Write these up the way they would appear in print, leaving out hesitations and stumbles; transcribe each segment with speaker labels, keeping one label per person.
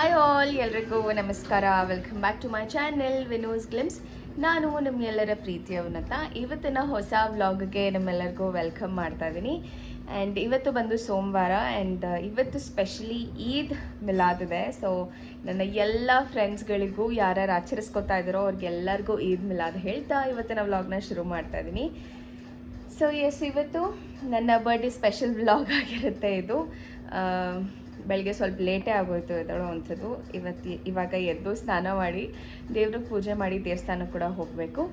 Speaker 1: Hi all, ಎಲ್ರಿಗೂ ನಮಸ್ಕಾರ. Welcome back to my channel Vinu's glimpse. ನಾನು ನಿಮ್ಮೆಲ್ಲರ ಪ್ರೀತಿಯ ಉನ್ನತ. ಇವತ್ತಿನ ಹೊಸ ವ್ಲಾಗ್ಗೆ ನಮ್ಮೆಲ್ಲರಿಗೂ ವೆಲ್ಕಮ್ ಮಾಡ್ತಾ ಇದ್ದೀನಿ. ಆ್ಯಂಡ್ ಇವತ್ತು ಬಂದು ಸೋಮವಾರ ಆ್ಯಂಡ್ ಇವತ್ತು ಸ್ಪೆಷಲಿ ಈದ್ ಮಿಲಾದ್ ಇದೆ. ಸೊ ನನ್ನ ಎಲ್ಲ ಫ್ರೆಂಡ್ಸ್ಗಳಿಗೂ ಯಾರ್ಯಾರು ಆಚರಿಸ್ಕೊತಾ ಇದ್ದಾರೋ ಅವ್ರಿಗೆಲ್ಲರಿಗೂ ಈದ್ ಮಿಲಾದ್ ಹೇಳ್ತಾ ಇವತ್ತಿನ ವ್ಲಾಗ್ನ ಶುರು ಮಾಡ್ತಾ ಇದ್ದೀನಿ. ಸೊ ಎಸ್, ಇವತ್ತು ನನ್ನ ಬರ್ಡೇ ಸ್ಪೆಷಲ್ ವ್ಲಾಗ್ ಆಗಿರುತ್ತೆ ಇದು. ಬೆಳಗ್ಗೆ ಸ್ವಲ್ಪ ಲೇಟೇ ಆಗೋಯ್ತು ಎದ್ದೇಳೋ ಅಂಥದ್ದು. ಇವಾಗ ಎದ್ದು ಸ್ನಾನ ಮಾಡಿ ದೇವ್ರಿಗೆ ಪೂಜೆ ಮಾಡಿ ದೇವಸ್ಥಾನಕ್ಕೆ ಕೂಡ ಹೋಗಬೇಕು.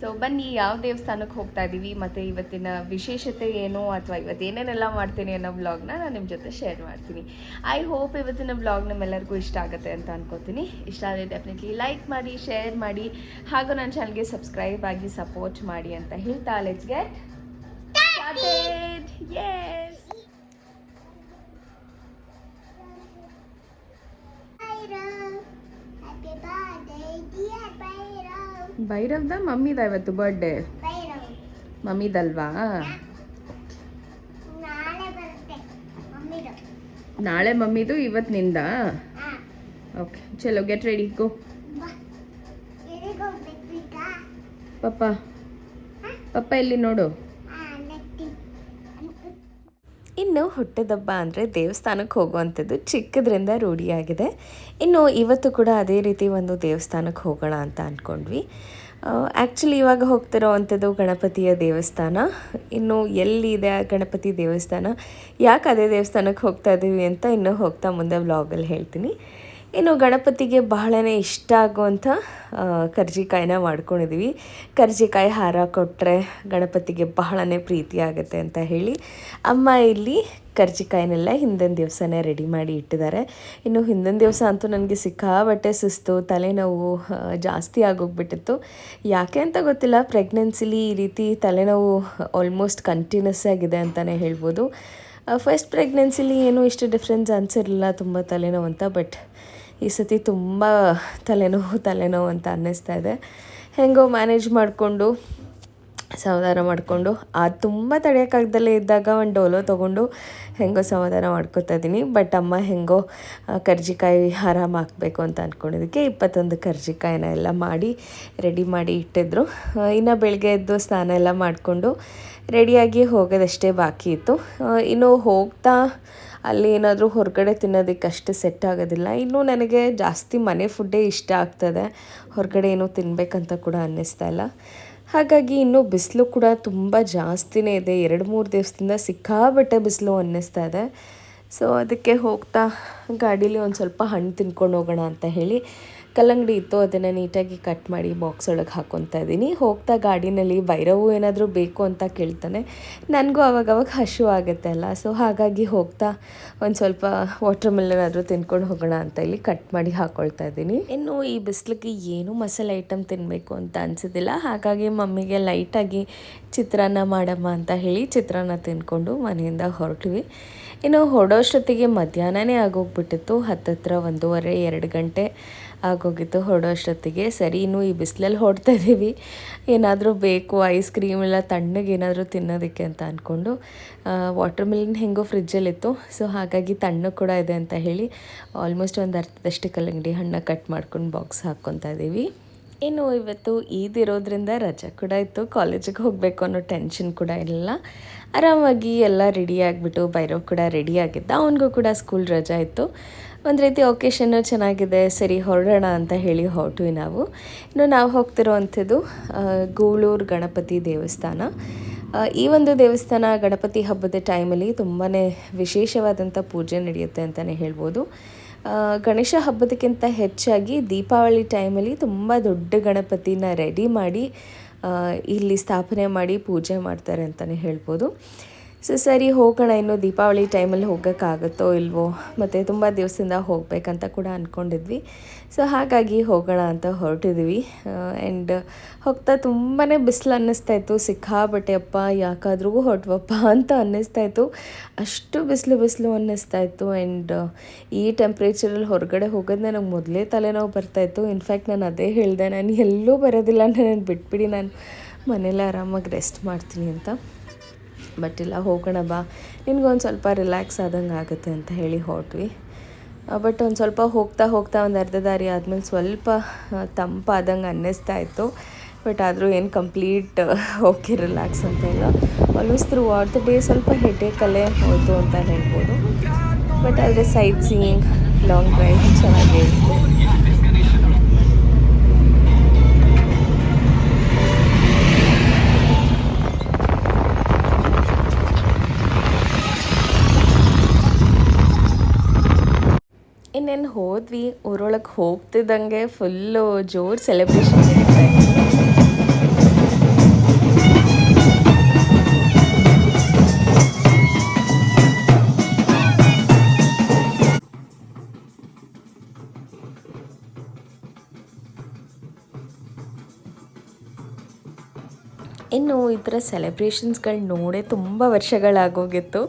Speaker 1: ಸೊ ಬನ್ನಿ, ಯಾವ ದೇವಸ್ಥಾನಕ್ಕೆ ಹೋಗ್ತಾ ಇದ್ದೀವಿ ಮತ್ತು ಇವತ್ತಿನ ವಿಶೇಷತೆ ಏನು ಅಥವಾ ಇವತ್ತು ಏನೇನೆಲ್ಲ ಮಾಡ್ತೀನಿ ಅನ್ನೋ ವ್ಲಾಗ್ನ ನಾನು ನಿಮ್ಮ ಜೊತೆ ಶೇರ್ ಮಾಡ್ತೀನಿ. ಐ ಹೋಪ್ ಇವತ್ತಿನ ವ್ಲಾಗ್ ನಮ್ಮೆಲ್ಲರಿಗೂ ಇಷ್ಟ ಆಗುತ್ತೆ ಅಂತ ಅನ್ಕೋತೀನಿ. ಇಷ್ಟ ಆದರೆ ಡೆಫಿನೆಟ್ಲಿ ಲೈಕ್ ಮಾಡಿ, ಶೇರ್ ಮಾಡಿ, ಹಾಗೂ ನನ್ನ ಚಾನಲ್ಗೆ ಸಬ್ಸ್ಕ್ರೈಬ್ ಆಗಿ ಸಪೋರ್ಟ್ ಮಾಡಿ ಅಂತ ಹೇಳ್ತಾ let's get started. Yes.
Speaker 2: Happy birthday, dear Bhairav.
Speaker 1: ಭೈರವ್ದ ಮಮ್ಮಿದ ಇವತ್ತು ಬರ್ಡೇ.
Speaker 2: Bhairav.
Speaker 1: ಮಮ್ಮಿದಲ್ವಾ?
Speaker 2: ನಾಳೆ ಬರುತ್ತೆ ಮಮ್ಮಿದು.
Speaker 1: ನಾಳೆ ಮಮ್ಮಿದು, ಇವತ್ತು ನಿಂದ. ಓಕೆ, ಚಲೋ ಗೆಟ್ ರೆಡಿ, ಗೋ.
Speaker 2: ಎಲ್ಲಿಗೆ ಹೋಗ್ಬೇಕು ಈಗ?
Speaker 1: ಪಪ್ಪ ಎಲ್ಲಿ ನೋಡು. ಇನ್ನು ಹುಟ್ಟಿದಬ್ಬ ಅಂದರೆ ದೇವಸ್ಥಾನಕ್ಕೆ ಹೋಗುವಂಥದ್ದು ಚಿಕ್ಕದ್ರಿಂದ ರೂಢಿಯಾಗಿದೆ. ಇನ್ನು ಇವತ್ತು ಕೂಡ ಅದೇ ರೀತಿ ಒಂದು ದೇವಸ್ಥಾನಕ್ಕೆ ಹೋಗೋಣ ಅಂತ ಅಂದ್ಕೊಂಡ್ವಿ. ಆ್ಯಕ್ಚುಲಿ ಇವಾಗ ಹೋಗ್ತಿರೋ ಅಂಥದ್ದು ಗಣಪತಿಯ ದೇವಸ್ಥಾನ. ಇನ್ನು ಎಲ್ಲಿದೆ ಆ ಗಣಪತಿ ದೇವಸ್ಥಾನ, ಯಾಕೆ ಅದೇ ದೇವಸ್ಥಾನಕ್ಕೆ ಹೋಗ್ತಾ ಇದ್ದೀವಿ ಅಂತ ಇನ್ನು ಹೋಗ್ತಾ ಮುಂದೆ ವ್ಲಾಗಲ್ಲಿ ಹೇಳ್ತೀನಿ. ಇನ್ನು ಗಣಪತಿಗೆ ಬಹಳನೇ ಇಷ್ಟ ಆಗುವಂಥ ಕರ್ಜಿಕಾಯಿನ ಮಾಡ್ಕೊಂಡಿದ್ದೀವಿ. ಕರ್ಜಿಕಾಯಿ ಹಾರ ಕೊಟ್ಟರೆ ಗಣಪತಿಗೆ ಬಹಳನೇ ಪ್ರೀತಿ ಆಗುತ್ತೆ ಅಂತ ಹೇಳಿ ಅಮ್ಮ ಇಲ್ಲಿ ಕರ್ಜಿಕಾಯಿನೆಲ್ಲ ಹಿಂದಿನ ದಿವಸನೇ ರೆಡಿ ಮಾಡಿ ಇಟ್ಟಿದ್ದಾರೆ. ಇನ್ನು ಹಿಂದಿನ ದಿವಸ ಅಂತೂ ನನಗೆ ಸಿಕ್ಕಾಬಟ್ಟೆ ಸುಸ್ತು, ತಲೆನೋವು ಜಾಸ್ತಿ ಆಗೋಗ್ಬಿಟ್ಟಿತ್ತು. ಯಾಕೆ ಅಂತ ಗೊತ್ತಿಲ್ಲ, ಪ್ರೆಗ್ನೆನ್ಸಿಲಿ ಈ ರೀತಿ ತಲೆನೋವು ಆಲ್ಮೋಸ್ಟ್ ಕಂಟಿನ್ಯೂಸ್ ಆಗಿದೆ ಅಂತಲೇ ಹೇಳ್ಬೋದು. ಫಸ್ಟ್ ಪ್ರೆಗ್ನೆನ್ಸಿಲಿ ಏನೂ ಇಷ್ಟು ಡಿಫ್ರೆನ್ಸ್ ಅನಿಸಿರಲಿಲ್ಲ ತುಂಬ ತಲೆನೋವು ಅಂತ, ಬಟ್ ಈ ಸತಿ ತುಂಬ ತಲೆನೋವು ಅಂತ ಅನ್ನಿಸ್ತಾ ಇದೆ. ಹೆಂಗೋ ಮ್ಯಾನೇಜ್ ಮಾಡಿಕೊಂಡು ಸಮಾಧಾನ ಮಾಡಿಕೊಂಡು ಅದು ತುಂಬ ತಡೆಯೋಕ್ಕಾಗ್ದಲ್ಲೇ ಇದ್ದಾಗ ಒಂದು ಡೋಲೋ ತೊಗೊಂಡು ಹೆಂಗೋ ಸಮಾಧಾನ ಮಾಡ್ಕೊತಾ ಇದ್ದೀನಿ. ಬಟ್ ಅಮ್ಮ ಹೆಂಗೋ ಕರ್ಜಿಕಾಯಿ ಆರಾಮ ಹಾಕಬೇಕು ಅಂತ ಅಂದ್ಕೊಂಡಿದ್ದಕ್ಕೆ 21 ಕರ್ಜಿಕಾಯಿನ ಎಲ್ಲ ಮಾಡಿ ರೆಡಿ ಮಾಡಿ ಇಟ್ಟಿದ್ರು. ಇನ್ನು ಬೆಳಗ್ಗೆ ಎದ್ದು ಸ್ನಾನ ಎಲ್ಲ ಮಾಡಿಕೊಂಡು ರೆಡಿಯಾಗಿ ಹೋಗೋದಷ್ಟೇ ಬಾಕಿ ಇತ್ತು. ಇನ್ನು ಹೋಗ್ತಾ ಅಲ್ಲಿ ಏನಾದರೂ ಹೊರಗಡೆ ತಿನ್ನೋದಕ್ಕೆ ಅಷ್ಟು ಸೆಟ್ ಆಗೋದಿಲ್ಲ. ಇನ್ನೂ ನನಗೆ ಜಾಸ್ತಿ ಮನೆ ಫುಡ್ಡೇ ಇಷ್ಟ ಆಗ್ತದೆ, ಹೊರಗಡೆ ಏನೂ ತಿನ್ನಬೇಕಂತ ಕೂಡ ಅನ್ನಿಸ್ತಾ ಇಲ್ಲ. ಹಾಗಾಗಿ ಇನ್ನೂ ಬಿಸಿಲು ಕೂಡ ತುಂಬ ಜಾಸ್ತಿನೇ ಇದೆ. 2-3 ದಿವಸದಿಂದ ಸಿಕ್ಕಾಬಟ್ಟೆ ಬಿಸಿಲು ಅನ್ನಿಸ್ತಾ ಇದೆ. ಸೊ ಅದಕ್ಕೆ ಹೋಗ್ತಾ ಗಾಡೀಲಿ ಒಂದು ಸ್ವಲ್ಪ ಹಣ್ಣು ತಿನ್ಕೊಂಡು ಹೋಗೋಣ ಅಂತ ಹೇಳಿ ಕಲ್ಲಂಗಡಿ ಇತ್ತು, ಅದನ್ನು ನೀಟಾಗಿ ಕಟ್ ಮಾಡಿ ಬಾಕ್ಸ್ ಒಳಗೆ ಹಾಕ್ಕೊತಾ ಇದ್ದೀನಿ. ಹೋಗ್ತಾ ಗಾಡಿನಲ್ಲಿ ಭೈರವು ಏನಾದರೂ ಬೇಕು ಅಂತ ಕೇಳ್ತಾನೆ. ನನಗೂ ಅವಾಗವಾಗ ಹಸಿವು ಆಗುತ್ತೆ ಅಲ್ಲ, ಸೊ ಹಾಗಾಗಿ ಹೋಗ್ತಾ ಒಂದು ಸ್ವಲ್ಪ ವಾಟರ್ ಮೆಲನ್ ಆದರೂ ತಿನ್ಕೊಂಡು ಹೋಗೋಣ ಅಂತ ಇಲ್ಲಿ ಕಟ್ ಮಾಡಿ ಹಾಕ್ಕೊಳ್ತಾ ಇದ್ದೀನಿ. ಇನ್ನು ಈ ಬಿಸಿಲಿಗೆ ಏನೂ ಮಸಾಲೆ ಐಟಮ್ ತಿನ್ನಬೇಕು ಅಂತ ಅನಿಸೋದಿಲ್ಲ. ಹಾಗಾಗಿ ಮಮ್ಮಿಗೆ ಲೈಟಾಗಿ ಚಿತ್ರಾನ್ನ ಮಾಡಮ್ಮ ಅಂತ ಹೇಳಿ ಚಿತ್ರಾನ್ನ ತಿನ್ಕೊಂಡು ಮನೆಯಿಂದ ಹೊರಟ್ವಿ. ಇನ್ನು ಹೊರಡೋಷ್ಟೊತ್ತಿಗೆ ಮಧ್ಯಾಹ್ನನೇ ಆಗೋಗ್ಬಿಟ್ಟಿತ್ತು. ಹತ್ತತ್ರ 1:30-2 ಗಂಟೆ ಆಗೋಗಿತ್ತು ಹೊರಡೋಷ್ಟೊತ್ತಿಗೆ. ಸರಿ, ಇನ್ನು ಈ ಬಿಸಿಲಲ್ಲಿ ಹೊರಡ್ತಾ ಇದ್ದೀವಿ, ಏನಾದರೂ ಬೇಕು ಐಸ್ ಕ್ರೀಮ್ ಇಲ್ಲ ತಣ್ಣಗೆ ಏನಾದರೂ ತಿನ್ನೋದಕ್ಕೆ ಅಂತ ಅಂದ್ಕೊಂಡು ವಾಟರ್ ಮೆಲನ್ ಹೆಂಗೋ ಫ್ರಿಜ್ಜಲ್ಲಿತ್ತು. ಸೊ ಹಾಗಾಗಿ ತಣ್ಣಗೆ ಕೂಡ ಇದೆ ಅಂತ ಹೇಳಿ ಆಲ್ಮೋಸ್ಟ್ ಒಂದು ಅರ್ಧದಷ್ಟು ಕಲ್ಲಂಗಡಿ ಹಣ್ಣು ಕಟ್ ಮಾಡ್ಕೊಂಡು ಬಾಕ್ಸ್ ಹಾಕ್ಕೊತಾ ಇದ್ದೀವಿ. ಇನ್ನು ಇವತ್ತು ಈದ್ ಇರೋದ್ರಿಂದ ರಜೆ ಕೂಡ ಇತ್ತು, ಕಾಲೇಜಿಗೆ ಹೋಗಬೇಕು ಅನ್ನೋ ಟೆನ್ಷನ್ ಕೂಡ ಇಲ್ಲ. ಆರಾಮಾಗಿ ಎಲ್ಲ ರೆಡಿ ಆಗಿಬಿಟ್ಟು ಭೈರವ್ ಕೂಡ ರೆಡಿ ಆಗಿದ್ದ, ಅವನಿಗೂ ಕೂಡ ಸ್ಕೂಲ್ ರಜೆ ಇತ್ತು. ಒಂದು ರೀತಿ ಒಕೇಶನ್ನು ಚೆನ್ನಾಗಿದೆ, ಸರಿ ಹೊರಡೋಣ ಅಂತ ಹೇಳಿ ಹೊರಟ್ವಿ ನಾವು. ಇನ್ನು ನಾವು ಹೋಗ್ತಿರೋ ಅಂಥದ್ದು ಗೂಳೂರು ಗಣಪತಿ ದೇವಸ್ಥಾನ. ಈ ಒಂದು ದೇವಸ್ಥಾನ ಗಣಪತಿ ಹಬ್ಬದ ಟೈಮಲ್ಲಿ ತುಂಬಾ ವಿಶೇಷವಾದಂಥ ಪೂಜೆ ನಡೆಯುತ್ತೆ ಅಂತಲೇ ಹೇಳ್ಬೋದು. ಗಣೇಶ ಹಬ್ಬದಕ್ಕಿಂತ ಹೆಚ್ಚಾಗಿ ದೀಪಾವಳಿ ಟೈಮಲ್ಲಿ ತುಂಬ ದೊಡ್ಡ ಗಣಪತಿನ ರೆಡಿ ಮಾಡಿ ಇಲ್ಲಿ ಸ್ಥಾಪನೆ ಮಾಡಿ ಪೂಜೆ ಮಾಡ್ತಾರೆ ಅಂತಲೇ ಹೇಳ್ಬೋದು. ಸೊ ಸರಿ ಹೋಗೋಣ, ಇನ್ನು ದೀಪಾವಳಿ ಟೈಮಲ್ಲಿ ಹೋಗೋಕ್ಕಾಗುತ್ತೋ ಇಲ್ವೋ, ಮತ್ತು ತುಂಬ ದಿವಸದಿಂದ ಹೋಗಬೇಕಂತ ಕೂಡ ಅಂದ್ಕೊಂಡಿದ್ವಿ. ಸೊ ಹಾಗಾಗಿ ಹೋಗೋಣ ಅಂತ ಹೊರಟಿದ್ವಿ. ಆ್ಯಂಡ್ ಹೋಗ್ತಾ ತುಂಬಾ ಬಿಸಿಲು ಅನ್ನಿಸ್ತಾಯಿತ್ತು, ಸಿಕ್ಕಾಬಟ್ಟೆ ಅಪ್ಪ ಯಾಕಾದ್ರೂ ಹೊರಟ್ವಪ್ಪ ಅಂತ ಅನ್ನಿಸ್ತಾಯಿತ್ತು. ಅಷ್ಟು ಬಿಸಿಲು ಅನ್ನಿಸ್ತಾಯಿತ್ತು. ಆ್ಯಂಡ್ ಈ ಟೆಂಪ್ರೇಚರಲ್ಲಿ ಹೊರಗಡೆ ಹೋಗೋದು ನನಗೆ ಮೊದಲೇ ತಲೆನೋವು ಬರ್ತಾಯಿತ್ತು. ಇನ್ಫ್ಯಾಕ್ಟ್ ನಾನು ಅದೇ ಹೇಳಿದೆ, ನಾನು ಎಲ್ಲೂ ಬರೋದಿಲ್ಲ, ನಾನು ಬಿಟ್ಬಿಡಿ, ನಾನು ಮನೇಲಿ ಆರಾಮಾಗಿ ರೆಸ್ಟ್ ಮಾಡ್ತೀನಿ ಅಂತ. ಬಟ್ ಇಲ್ಲ, ಹೋಗೋಣ ಬಾ, ನಿನ್ಗೊಂದು ಸ್ವಲ್ಪ ರಿಲ್ಯಾಕ್ಸ್ ಆದಂಗೆ ಆಗುತ್ತೆ ಅಂತ ಹೇಳಿ ಹೊರಟ್ವಿ. ಬಟ್ ಒಂದು ಸ್ವಲ್ಪ ಹೋಗ್ತಾ ಹೋಗ್ತಾ ಒಂದು ಅರ್ಧ ದಾರಿ ಆದಮೇಲೆ ಸ್ವಲ್ಪ ತಂಪಾದಂಗೆ ಅನ್ನಿಸ್ತಾ ಇತ್ತು. ಬಟ್ ಆದರೂ ಏನು ಕಂಪ್ಲೀಟ್ ಓಕೆ ರಿಲ್ಯಾಕ್ಸ್ ಅಂತ ಇಲ್ಲ. Almost through out the day ಸ್ವಲ್ಪ ಹೆಡೇಕಲ್ಲೇ ಹೋಯಿತು ಅಂತ ಹೇಳ್ಬೋದು. ಬಟ್ ಆದರೆ ಸೈಟ್ ಸೀಯಿಂಗ್ ಲಾಂಗ್ ಡ್ರೈವ್ ಚೆನ್ನಾಗೇ ಇತ್ತು. ಇನ್ನೇನು ಹೋದ್ವಿ, ಊರೊಳಗೆ ಹೋಗ್ತಿದ್ದಂಗೆ ಫುಲ್ಲು ಜೋರು ಸೆಲೆಬ್ರೇಷನ್ ನಡೀತಾ ಇತ್ತು. ಇನ್ನು ಈ ಥರ ಸೆಲೆಬ್ರೇಷನ್ಸ್ಗಳು ನೋಡೇ ತುಂಬ ವರ್ಷಗಳಾಗೋಗಿತ್ತು.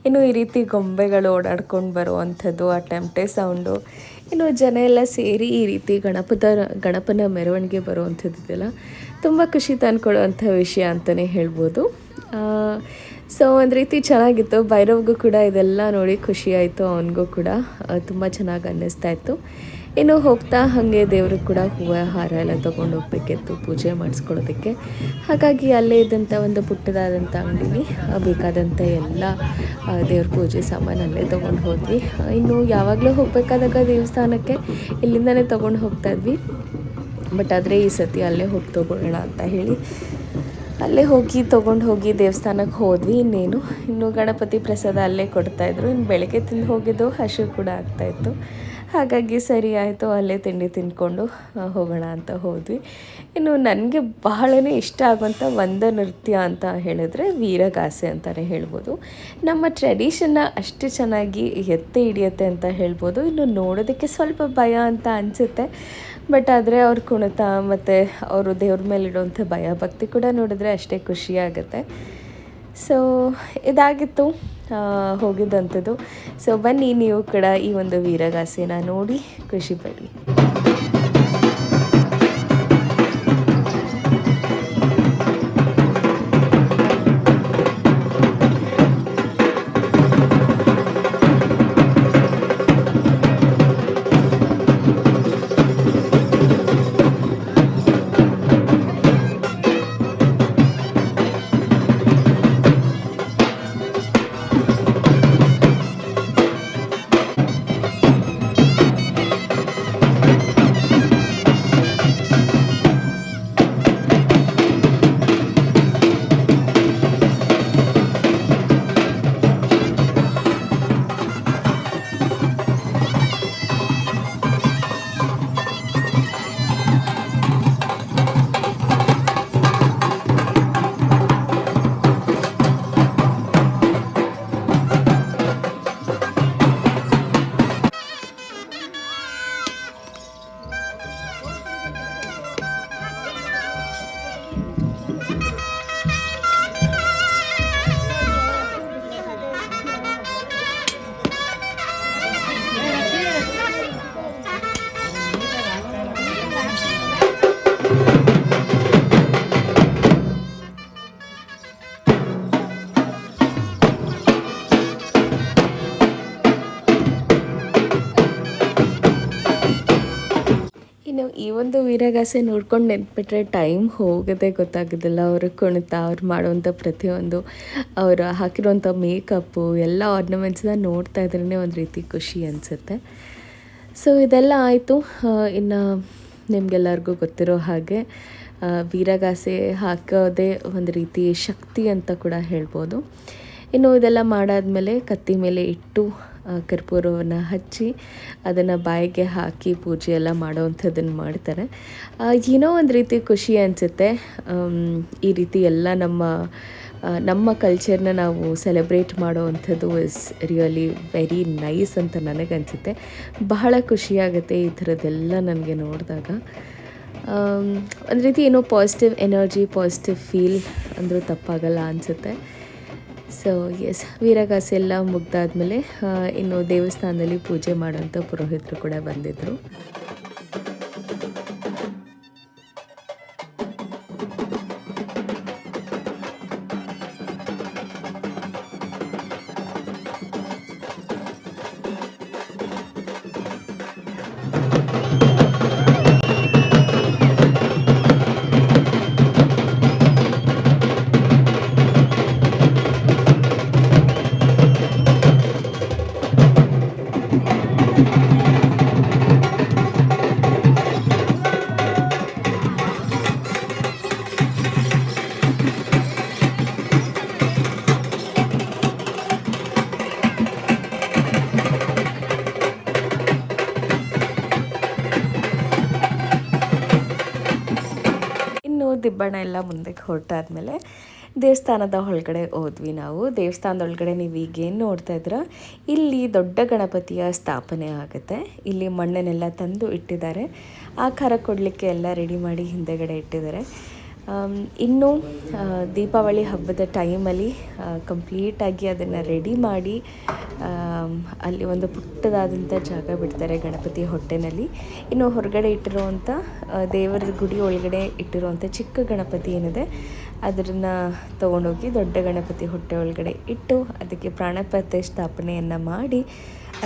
Speaker 1: ಇನ್ನು ಈ ರೀತಿ ಗೊಂಬೆಗಳು ಓಡಾಡ್ಕೊಂಡು ಬರುವಂಥದ್ದು, ಆ ಟೆಂಟೆ ಸೌಂಡು, ಇನ್ನು ಜನ ಎಲ್ಲ ಸೇರಿ ಈ ರೀತಿ ಗಣಪನ ಮೆರವಣಿಗೆ ಬರುವಂಥದ್ದಿದೆಯಲ್ಲ, ತುಂಬ ಖುಷಿ ತಂದ್ಕೊಡುವಂಥ ವಿಷಯ ಅಂತಲೇ ಹೇಳ್ಬೋದು. ಸೊ ಒಂದು ರೀತಿ ಚೆನ್ನಾಗಿತ್ತು. ಭೈರವ್ಗೂ ಕೂಡ ಇದೆಲ್ಲ ನೋಡಿ ಖುಷಿ ಆಯಿತು, ಅವನಿಗೂ ಕೂಡ ತುಂಬ ಚೆನ್ನಾಗಿ ಅನ್ನಿಸ್ತಾ ಇತ್ತು. ಇನ್ನು ಹೋಗ್ತಾ ಹಾಗೆ ದೇವ್ರಿಗೆ ಕೂಡ ಹೂವು ಹಾರ ಎಲ್ಲ ತೊಗೊಂಡು ಹೋಗ್ಬೇಕಿತ್ತು ಪೂಜೆ ಮಾಡಿಸ್ಕೊಳ್ಳೋದಕ್ಕೆ. ಹಾಗಾಗಿ ಅಲ್ಲೇ ಇದ್ದಂಥ ಒಂದು ಪುಟ್ಟದಾದಂಥ ಅಂಗಡಿಲಿ ಬೇಕಾದಂಥ ಎಲ್ಲ ದೇವ್ರ ಪೂಜೆ ಸಾಮಾನು ಅಲ್ಲೇ ತೊಗೊಂಡು ಹೋದ್ವಿ. ಇನ್ನು ಯಾವಾಗಲೂ ಹೋಗಬೇಕಾದಾಗ ದೇವಸ್ಥಾನಕ್ಕೆ ಇಲ್ಲಿಂದನೇ ತೊಗೊಂಡು ಹೋಗ್ತಾಯಿದ್ವಿ. ಬಟ್ ಆದರೆ ಈ ಸತಿ ಅಲ್ಲೇ ಹೋಗಿ ತೊಗೊಳ್ಳೋಣ ಅಂತ ಹೇಳಿ ಅಲ್ಲೇ ಹೋಗಿ ತೊಗೊಂಡು ಹೋಗಿ ದೇವಸ್ಥಾನಕ್ಕೆ ಹೋದ್ವಿ. ಇನ್ನು ಗಣಪತಿ ಪ್ರಸಾದ ಅಲ್ಲೇ ಕೊಡ್ತಾಯಿದ್ರು. ಇನ್ನು ಬೆಳಗ್ಗೆ ತಿಂದು ಹೋಗಿದ್ದು ಹಸಿವು ಕೂಡ ಆಗ್ತಾಯಿತ್ತು. ಹಾಗಾಗಿ ಸರಿ ಆಯಿತು, ಅಲ್ಲೇ ತಿಂಡಿ ತಿಂದ್ಕೊಂಡು ಹೋಗೋಣ ಅಂತ ಹೋದ್ವಿ. ಇನ್ನು ನನಗೆ ಬಹಳನೇ ಇಷ್ಟ ಆಗುವಂಥ ಒಂದು ನೃತ್ಯ ಅಂತ ಹೇಳಿದ್ರೆ ವೀರಗಾಸೆ ಅಂತಲೇ ಹೇಳ್ಬೋದು. ನಮ್ಮ ಟ್ರೆಡಿಷನ್ನ ಅಷ್ಟು ಚೆನ್ನಾಗಿ ಎತ್ತಿ ಹಿಡಿಯುತ್ತೆ ಅಂತ ಹೇಳ್ಬೋದು. ಇನ್ನು ನೋಡೋದಕ್ಕೆ ಸ್ವಲ್ಪ ಭಯ ಅಂತ ಅನಿಸುತ್ತೆ. ಬಟ್ ಆದರೆ ಅವ್ರ ಕುಣಿತ ಮತ್ತು ಅವರು ದೇವ್ರ ಮೇಲೆ ಇಡುವಂಥ ಭಯ ಭಕ್ತಿ ಕೂಡ ನೋಡಿದ್ರೆ ಅಷ್ಟೇ ಖುಷಿಯಾಗುತ್ತೆ. ಸೊ ಇದಾಗಿತ್ತು ಹೋಗಿದ್ದಂಥದ್ದು. ಸೊ ಬನ್ನಿ ನೀವು ಕೂಡ ಈ ಒಂದು ವೀರಗಾಸೆನ ನೋಡಿ ಖುಷಿಪಡಿ. ಇನ್ನು ಈ ಒಂದು ವೀರಗಾಸೆ ನೋಡ್ಕೊಂಡು ನೆನ್ಪಿಟ್ರೆ ಟೈಮ್ ಹೋಗೋದೇ ಗೊತ್ತಾಗೋದಿಲ್ಲ. ಅವ್ರ ಕುಣಿತ, ಅವ್ರು ಮಾಡುವಂಥ ಪ್ರತಿಯೊಂದು, ಅವರು ಹಾಕಿರುವಂಥ ಮೇಕಪ್ಪು, ಎಲ್ಲ ಆರ್ನಮೆಂಟ್ಸ್ನ ನೋಡ್ತಾ ಇದ್ರೇ ಒಂದು ರೀತಿ ಖುಷಿ ಅನಿಸುತ್ತೆ. ಸೊ ಇದೆಲ್ಲ ಆಯಿತು. ಇನ್ನು ನಿಮಗೆಲ್ಲರಿಗೂ ಗೊತ್ತಿರೋ ಹಾಗೆ ವೀರಗಾಸೆ ಹಾಕೋದೇ ಒಂದು ರೀತಿ ಶಕ್ತಿ ಅಂತ ಕೂಡ ಹೇಳ್ಬೋದು. ಇನ್ನು ಇದೆಲ್ಲ ಮಾಡಾದಮೇಲೆ ಕತ್ತಿ ಮೇಲೆ ಇಟ್ಟು ಕರ್ಪೂರವನ್ನು ಹಚ್ಚಿ ಅದನ್ನು ಬಾಯಿಗೆ ಹಾಕಿ ಪೂಜೆ ಎಲ್ಲ ಮಾಡೋವಂಥದ್ದನ್ನು ಮಾಡ್ತಾರೆ. ಏನೋ ಒಂದು ರೀತಿ ಖುಷಿ ಅನಿಸುತ್ತೆ. ಈ ರೀತಿ ಎಲ್ಲ ನಮ್ಮ ಕಲ್ಚರ್ನ ನಾವು ಸೆಲೆಬ್ರೇಟ್ ಮಾಡೋವಂಥದ್ದು ಇಸ್ ರಿಯಲಿ ವೆರಿ ನೈಸ್ ಅಂತ ನನಗನ್ಸುತ್ತೆ. ಬಹಳ ಖುಷಿಯಾಗುತ್ತೆ ಈ ಥರದ್ದೆಲ್ಲ ನನಗೆ ನೋಡಿದಾಗ. ಒಂದು ರೀತಿ ಏನೋ ಪಾಸಿಟಿವ್ ಎನರ್ಜಿ, ಪಾಸಿಟಿವ್ ಫೀಲ್ ಅಂದರೂ ತಪ್ಪಾಗಲ್ಲ ಅನಿಸುತ್ತೆ. ಸೊ ಎಸ್, ವೀರಗಾಸೆ ಎಲ್ಲ ಮುಗ್ದಾದ್ಮೇಲೆ ಇನ್ನು ದೇವಸ್ಥಾನದಲ್ಲಿ ಪೂಜೆ ಮಾಡೋಂಥ ಪುರೋಹಿತರು ಕೂಡ ಬಂದಿದ್ದರು. ದಿಬ್ಬಣ ಎಲ್ಲ ಮುಂದಕ್ಕೆ ಹೊರಟಾದ್ಮೇಲೆ ದೇವಸ್ಥಾನದ ಒಳಗಡೆ ಹೋದ್ವಿ ನಾವು. ದೇವಸ್ಥಾನದ ಒಳಗಡೆ ನೀವು ಈಗೇನು ನೋಡ್ತಾ ಇದ್ದೀರ, ಇಲ್ಲಿ ದೊಡ್ಡ ಗಣಪತಿಯ ಸ್ಥಾಪನೆ ಆಗುತ್ತೆ. ಇಲ್ಲಿ ಮಣ್ಣನ್ನೆಲ್ಲ ತಂದು ಇಟ್ಟಿದ್ದಾರೆ, ಆಕಾರ ಕೊಡಲಿಕ್ಕೆ ಎಲ್ಲ ರೆಡಿ ಮಾಡಿ ಹಿಂದೆಗಡೆ ಇಟ್ಟಿದ್ದಾರೆ. ಇನ್ನು ದೀಪಾವಳಿ ಹಬ್ಬದ ಟೈಮಲ್ಲಿ ಕಂಪ್ಲೀಟಾಗಿ ಅದನ್ನು ರೆಡಿ ಮಾಡಿ ಅಲ್ಲಿ ಒಂದು ಪುಟ್ಟದಾದಂಥ ಜಾಗ ಬಿಡ್ತಾರೆ ಗಣಪತಿ ಹೊಟ್ಟೆನಲ್ಲಿ. ಇನ್ನು ಹೊರಗಡೆ ಇಟ್ಟಿರುವಂಥ ದೇವರ ಗುಡಿ ಒಳಗಡೆ ಇಟ್ಟಿರುವಂಥ ಚಿಕ್ಕ ಗಣಪತಿ ಏನಿದೆ ಅದನ್ನು ತೊಗೊಂಡೋಗಿ ದೊಡ್ಡ ಗಣಪತಿ ಹೊಟ್ಟೆ ಒಳಗಡೆ ಇಟ್ಟು ಅದಕ್ಕೆ ಪ್ರಾಣ ಪ್ರತಿಷ್ಠಾಪನೆಯನ್ನು ಮಾಡಿ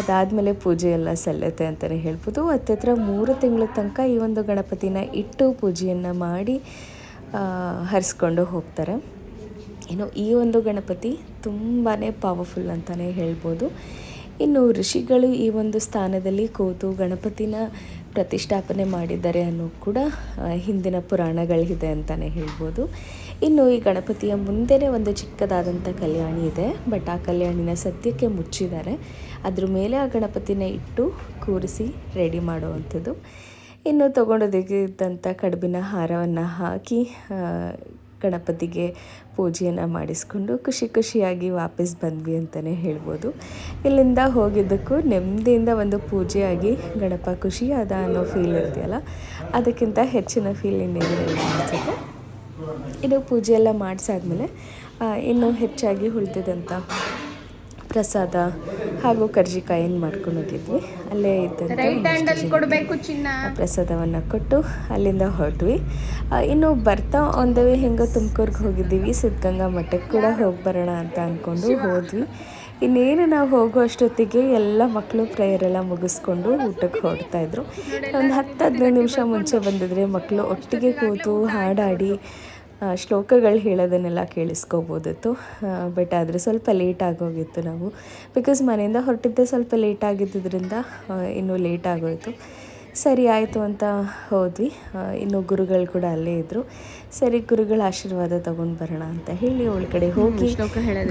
Speaker 1: ಅದಾದಮೇಲೆ ಪೂಜೆ ಎಲ್ಲ ಸಲ್ಲುತ್ತೆ ಅಂತಲೇ ಹೇಳ್ಬೋದು. ಹತ್ತಿರ 3 ತಿಂಗಳ ತನಕ ಈ ಒಂದು ಗಣಪತಿನ ಇಟ್ಟು ಪೂಜೆಯನ್ನು ಮಾಡಿ ಹರಿಸ್ಕೊಂಡು ಹೋಗ್ತಾರೆ. ಇನ್ನು ಈ ಒಂದು ಗಣಪತಿ ತುಂಬಾ ಪವರ್ಫುಲ್ ಅಂತಲೇ ಹೇಳ್ಬೋದು. ಇನ್ನು ಋಷಿಗಳು ಈ ಒಂದು ಸ್ಥಾನದಲ್ಲಿ ಕೂತು ಗಣಪತಿನ ಪ್ರತಿಷ್ಠಾಪನೆ ಮಾಡಿದ್ದಾರೆ ಅನ್ನೋ ಕೂಡ ಹಿಂದಿನ ಪುರಾಣಗಳಿದೆ ಅಂತಲೇ ಹೇಳ್ಬೋದು. ಇನ್ನು ಈ ಗಣಪತಿಯ ಮುಂದೆನೇ ಒಂದು ಚಿಕ್ಕದಾದಂಥ ಕಲ್ಯಾಣಿ ಇದೆ, ಬಟ್ ಆ ಕಲ್ಯಾಣಿನ ಸದ್ಯಕ್ಕೆ ಮುಚ್ಚಿದ್ದಾರೆ. ಅದ್ರ ಮೇಲೆ ಆ ಗಣಪತಿನ ಇಟ್ಟು ಕೂರಿಸಿ ರೆಡಿ ಮಾಡುವಂಥದ್ದು. ಇನ್ನು ತೊಗೊಂಡೋಗಿದ್ದಂಥ ಕಡುಬಿನ ಹಾರವನ್ನು ಹಾಕಿ ಗಣಪತಿಗೆ ಪೂಜೆಯನ್ನು ಮಾಡಿಸ್ಕೊಂಡು ಖುಷಿಯಾಗಿ ವಾಪಸ್ ಬಂದ್ವಿ ಅಂತಲೇ ಹೇಳ್ಬೋದು. ಇಲ್ಲಿಂದ ಹೋಗಿದ್ದಕ್ಕೂ ನೆಮ್ಮದಿಯಿಂದ ಒಂದು ಪೂಜೆಯಾಗಿ ಗಣಪ ಖುಷಿ ಅದ ಅನ್ನೋ ಫೀಲ್ ಇರ್ತೀಯಲ್ಲ, ಅದಕ್ಕಿಂತ ಹೆಚ್ಚಿನ ಫೀಲ್ ಇನ್ನೇನಿಲ್ಲ ಅನಿಸುತ್ತೆ. ಇದು ಪೂಜೆ ಎಲ್ಲ ಮಾಡಿಸಾದ್ಮೇಲೆ ಇನ್ನೂ ಹೆಚ್ಚಾಗಿ ಉಳಿದಿದ್ದಂಥ ಪ್ರಸಾದ ಹಾಗೂ ಕರ್ಜಿಕಾಯನ್ನು ಮಾಡ್ಕೊಂಡು ಹೋಗಿದ್ವಿ. ಅಲ್ಲೇ ಇದ್ದಂಥ ಪ್ರಸಾದವನ್ನು ಕೊಟ್ಟು ಅಲ್ಲಿಂದ ಹೊರಟ್ವಿ. ಇನ್ನು ಬರ್ತಾ ಆನ್ ದ ವೇ ಹೆಂಗೋ ತುಮಕೂರಿಗೆ ಹೋಗಿದ್ದೀವಿ, ಸಿದ್ಧಗಂಗಾ ಮಠಕ್ಕೆ ಕೂಡ ಹೋಗಿ ಬರೋಣ ಅಂತ ಅಂದ್ಕೊಂಡು ಹೋದ್ವಿ. ಇನ್ನೇನು ನಾವು ಹೋಗೋ ಅಷ್ಟೊತ್ತಿಗೆ ಎಲ್ಲ ಮಕ್ಕಳು ಪ್ರೇಯರೆಲ್ಲ ಮುಗಿಸ್ಕೊಂಡು ಊಟಕ್ಕೆ ಹೊರಡ್ತಾಯಿದ್ರು. ಒಂದು 10-15 ನಿಮಿಷ ಮುಂಚೆ ಬಂದಿದ್ರೆ ಮಕ್ಕಳು ಒಟ್ಟಿಗೆ ಕೂತು ಹಾಡಾಡಿ ಶ್ಲೋಕಗಳು ಹೇಳೋದನ್ನೆಲ್ಲ ಕೇಳಿಸ್ಕೋಬೋದಿತ್ತು. ಬಟ್ ಆದರೆ ಸ್ವಲ್ಪ ಲೇಟ್ ಆಗೋಗಿತ್ತು ನಾವು, ಬಿಕಾಸ್ ಮನೆಯಿಂದ ಹೊರಟಿದ್ದೆ ಸ್ವಲ್ಪ ಲೇಟ್ ಆಗಿದ್ದರಿಂದ ಇನ್ನೂ ಲೇಟ್ ಆಗೋಯಿತು. ಸರಿ ಆಯಿತು ಅಂತ ಹೋದ್ವಿ. ಇನ್ನು ಗುರುಗಳು ಕೂಡ ಅಲ್ಲೇ ಇದ್ದರು. ಸರಿ ಗುರುಗಳ ಆಶೀರ್ವಾದ ತೊಗೊಂಡು ಬರೋಣ ಅಂತ ಹೇಳಿ ಒಳಗಡೆ ಹೋಗಿ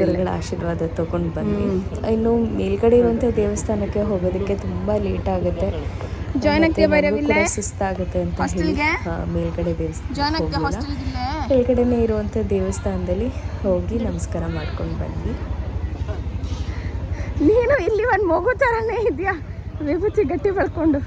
Speaker 1: ಗುರುಗಳ ಆಶೀರ್ವಾದ ತೊಗೊಂಡು ಬಂದ್ವಿ. ಇನ್ನು ಮೇಲ್ಗಡೆ ಇರುವಂಥ ದೇವಸ್ಥಾನಕ್ಕೆ ಹೋಗೋದಕ್ಕೆ ತುಂಬ ಲೇಟ್ ಆಗುತ್ತೆ, ಸುಸ್ತಾಗುತ್ತೆ ಅಂತ ಹೇಳಿ ಮೇಲ್ಗಡೆ ದೇವಸ್ಥಾನ ಕೆಳಗಡೆನೇ ಇರುವಂಥ ದೇವಸ್ಥಾನದಲ್ಲಿ ಹೋಗಿ ನಮಸ್ಕಾರ ಮಾಡ್ಕೊಂಡು ಬಂದ್ವಿ.
Speaker 3: ನೀನು ಇಲ್ಲಿ ಒಂದು ಮಗು ಥರನೇ ಇದೆಯಾ, ವಿಭೂತಿ ಗಟ್ಟಿ ಬಳ್ಕೊಂಡು.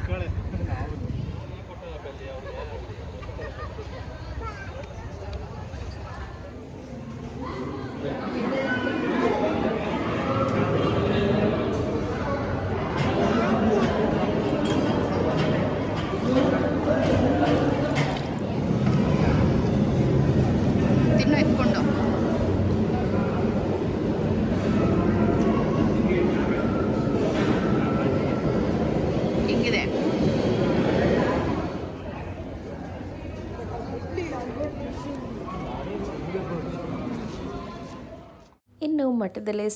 Speaker 1: ಇನ್ನು ಮಠದಲ್ಲೇ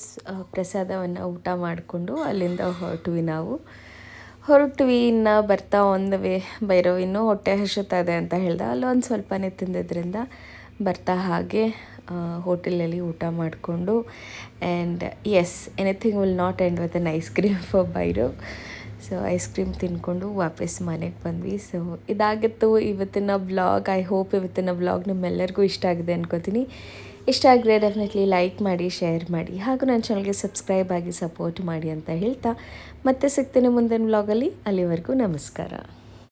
Speaker 1: ಪ್ರಸಾದವನ್ನು ಊಟ ಮಾಡಿಕೊಂಡು ಅಲ್ಲಿಂದ ಹೊರಟ್ವಿ. ಇನ್ನು ಬರ್ತಾ ಒಂದು ಭೈರವ್ ಇನ್ನೂ ಹೊಟ್ಟೆ ಹಸುತ್ತಾ ಇದೆ ಅಂತ ಹೇಳ್ದೆ. ಅಲ್ಲೊಂದು ಸ್ವಲ್ಪನೇ ತಿಂದಿದ್ದರಿಂದ ಬರ್ತಾ ಹಾಗೆ ಹೋಟೆಲಲ್ಲಿ ಊಟ ಮಾಡಿಕೊಂಡು and as anything will not end with an ice cream for Bhairav. So ice cream ತಿಂದ್ಕೊಂಡು ವಾಪಸ್ ಮನೆಗೆ ಬಂದ್ವಿ. ಸೊ ಇದಾಗಿತ್ತು ಇವತ್ತಿನ ವ್ಲಾಗ್. ಐ ಹೋಪ್ ಇವತ್ತಿನ ವ್ಲಾಗ್ ನಿಮ್ಮೆಲ್ಲರಿಗೂ ಇಷ್ಟ ಆಗಿದೆ ಅನ್ಕೋತೀನಿ. ಇಷ್ಟ ಆಗಿದ್ರೆ ಡೆಫಿನೆಟ್ಲಿ ಲೈಕ್ ಮಾಡಿ, ಶೇರ್ ಮಾಡಿ, ಹಾಗೂ ನನ್ನ ಚಾನಲ್ಗೆ ಸಬ್ಸ್ಕ್ರೈಬ್ ಆಗಿ ಸಪೋರ್ಟ್ ಮಾಡಿ ಅಂತ ಹೇಳ್ತಾ ಮತ್ತೆ ಸಿಗ್ತೀನಿ ಮುಂದಿನ ವ್ಲಾಗಲ್ಲಿ. ಅಲ್ಲಿವರೆಗೂ ನಮಸ್ಕಾರ.